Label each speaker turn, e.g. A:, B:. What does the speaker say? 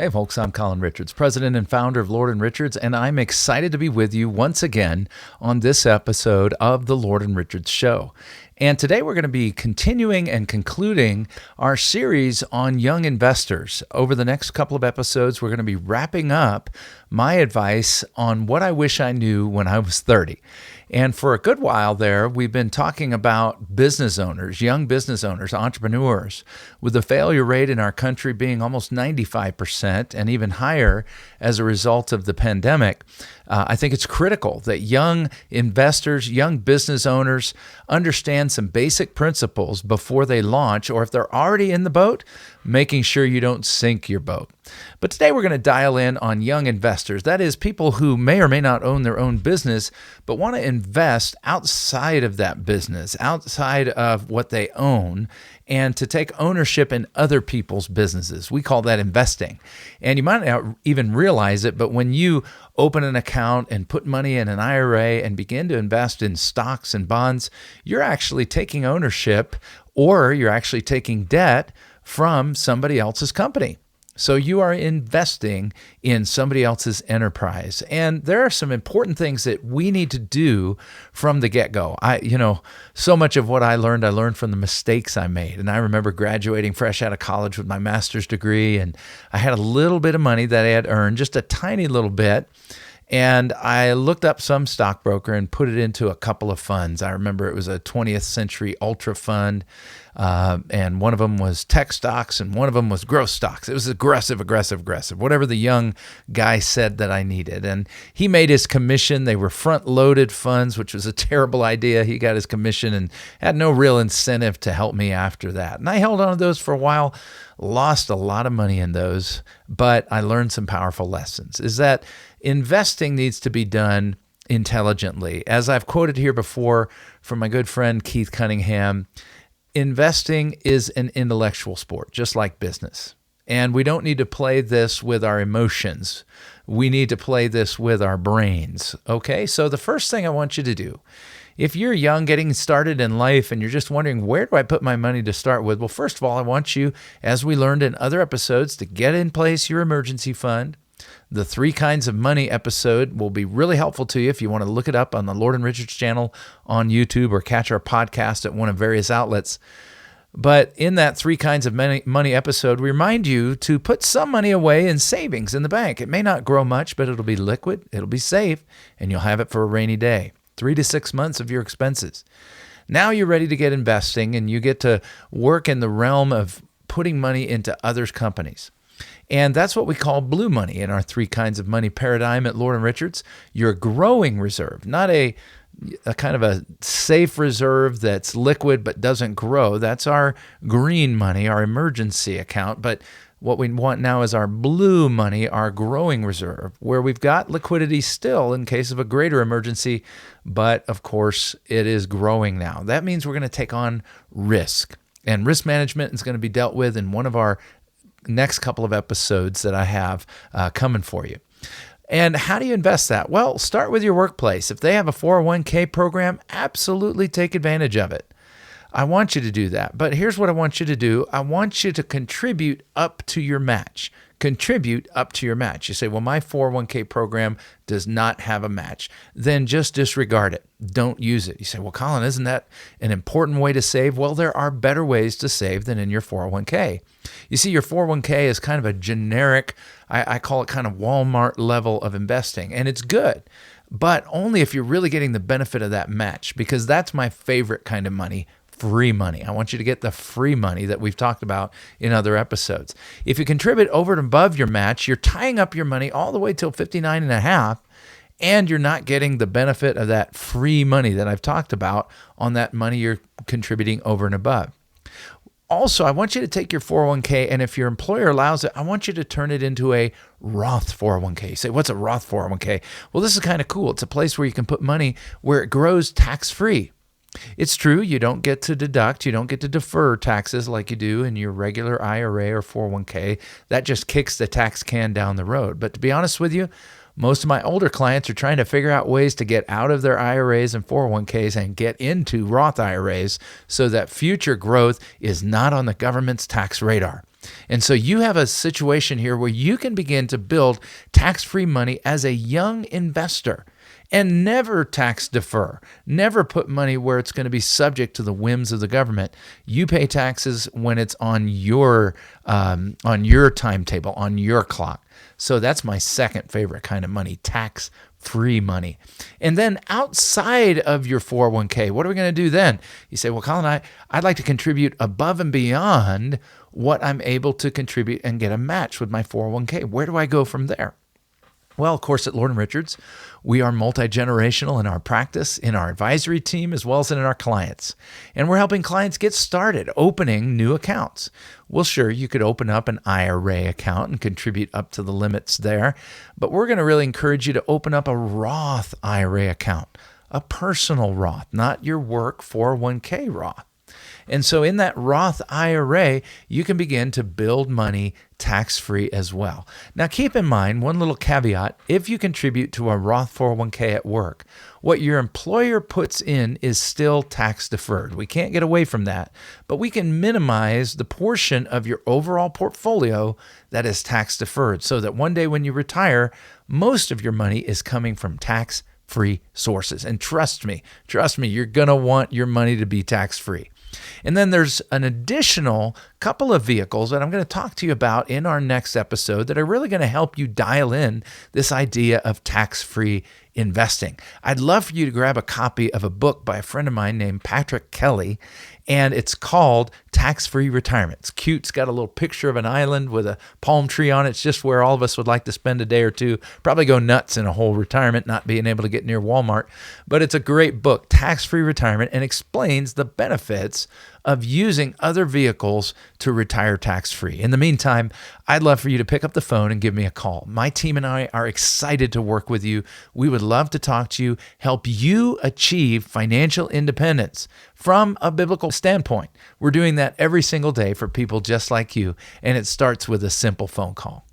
A: Hey folks, I'm Colin Richards, president and founder of Roth Richards, and I'm excited to be with you once again on this episode of the Roth Richards Show. And today we're going to be continuing and concluding our series on young investors. Over the next couple of episodes, we're going to be wrapping up my advice on what I wish I knew when I was 30. And for a good while there, we've been talking about business owners, young business owners, entrepreneurs, with the failure rate in our country being almost 95% and even higher as a result of the pandemic. I think it's critical that young investors, young business owners understand some basic principles before they launch, or if they're already in the boat, making sure you don't sink your boat. But today we're going to dial in on young investors. That is, people who may or may not own their own business, but want to invest outside of that business, outside of what they own, and to take ownership in other people's businesses. We call that investing. And you might not even realize it, but when you open an account and put money in an IRA and begin to invest in stocks and bonds, you're actually taking ownership, or you're actually taking debt from somebody else's company. So you are investing in somebody else's enterprise. And there are some important things that we need to do from the get-go. So much of what I learned from the mistakes I made. And I remember graduating fresh out of college with my master's degree, and I had a little bit of money that I had earned, just a tiny little bit. And I looked up some stockbroker and put it into a couple of funds. I remember it was a 20th Century Ultra Fund, and one of them was tech stocks, and one of them was growth stocks. It was aggressive, whatever the young guy said that I needed. And he made his commission. They were front-loaded funds, which was a terrible idea. He got his commission and had no real incentive to help me after that. And I held on to those for a while, lost a lot of money in those, but I learned some powerful lessons. Is that investing needs to be done intelligently. As I've quoted here before from my good friend Keith Cunningham, investing is an intellectual sport, just like business. And we don't need to play this with our emotions. We need to play this with our brains. Okay, so the first thing I want you to do, if you're young, getting started in life, and you're just wondering, where do I put my money to start with? Well, first of all, I want you, as we learned in other episodes, to get in place your emergency fund. The 3 Kinds of Money episode will be really helpful to you if you want to look it up on the Roth Richards channel on YouTube, or catch our podcast at one of various outlets. But in that 3 Kinds of Money episode, we remind you to put some money away in savings in the bank. It may not grow much, but it'll be liquid, it'll be safe, and you'll have it for a rainy day. 3 to 6 months of your expenses. Now you're ready to get investing, and you get to work in the realm of putting money into others' companies. And that's what we call blue money in our 3 Kinds of Money paradigm at Roth Richards. Your growing reserve, not a kind of a safe reserve that's liquid but doesn't grow. That's our green money, our emergency account. But what we want now is our blue money, our growing reserve, where we've got liquidity still in case of a greater emergency, but of course it is growing now. That means we're going to take on risk. And risk management is going to be dealt with in one of our next couple of episodes that I have coming for you. And how do you invest that? Well, start with your workplace. If they have a 401k program, absolutely take advantage of it. I want you to do that. But here's what I want you to do. I want you to contribute up to your match. Contribute up to your match. You say, well, my 401k program does not have a match. Then just disregard it. Don't use it. You say, well, Colin, isn't that an important way to save? Well, there are better ways to save than in your 401k. You see, your 401k is kind of a generic, I call it kind of Walmart level of investing, and it's good, but only if you're really getting the benefit of that match, because that's my favorite kind of money. Free money. I want you to get the free money that we've talked about in other episodes. If you contribute over and above your match, you're tying up your money all the way till 59 and a half, and you're not getting the benefit of that free money that I've talked about on that money you're contributing over and above. Also, I want you to take your 401k, and if your employer allows it, I want you to turn it into a Roth 401k. You say, what's a Roth 401k? Well, this is kind of cool. It's a place where you can put money where it grows tax-free. It's true, you don't get to deduct, you don't get to defer taxes like you do in your regular IRA or 401k. That just kicks the tax can down the road. But to be honest with you, Most of my older clients are trying to figure out ways to get out of their IRAs and 401ks and get into Roth IRAs so that future growth is not on the government's tax radar. And so you have a situation here where you can begin to build tax-free money as a young investor and never tax defer, never put money where it's going to be subject to the whims of the government. You pay taxes when it's on your timetable, on your clock. So that's my second favorite kind of money, tax-free money. And then outside of your 401k, what are we going to do then? You say, well, Colin, I'd like to contribute above and beyond what I'm able to contribute and get a match with my 401k. Where do I go from there? Well, of course, at Lord & Richards, we are multi-generational in our practice, in our advisory team, as well as in our clients. And we're helping clients get started opening new accounts. Well, sure, you could open up an IRA account and contribute up to the limits there, but we're going to really encourage you to open up a Roth IRA account, a personal Roth, not your work 401k Roth. And so in that Roth IRA, you can begin to build money tax-free as well. Now, keep in mind one little caveat. If you contribute to a Roth 401k at work, what your employer puts in is still tax deferred. We can't get away from that, but we can minimize the portion of your overall portfolio that is tax deferred so that one day when you retire, most of your money is coming from tax-free sources. And trust me, you're going to want your money to be tax-free. And then there's an additional couple of vehicles that I'm going to talk to you about in our next episode that are really going to help you dial in this idea of tax-free investing. I'd love for you to grab a copy of a book by a friend of mine named Patrick Kelly, and it's called Tax-Free Retirement. It's cute. It's got a little picture of an island with a palm tree on it. It's just where all of us would like to spend a day or two, probably go nuts in a whole retirement, not being able to get near Walmart. But it's a great book, Tax-Free Retirement, and explains the benefits of using other vehicles to retire tax-free. In the meantime, I'd love for you to pick up the phone and give me a call. My team and I are excited to work with you. We would love to talk to you, help you achieve financial independence from a biblical standpoint. We're doing that every single day for people just like you, and it starts with a simple phone call.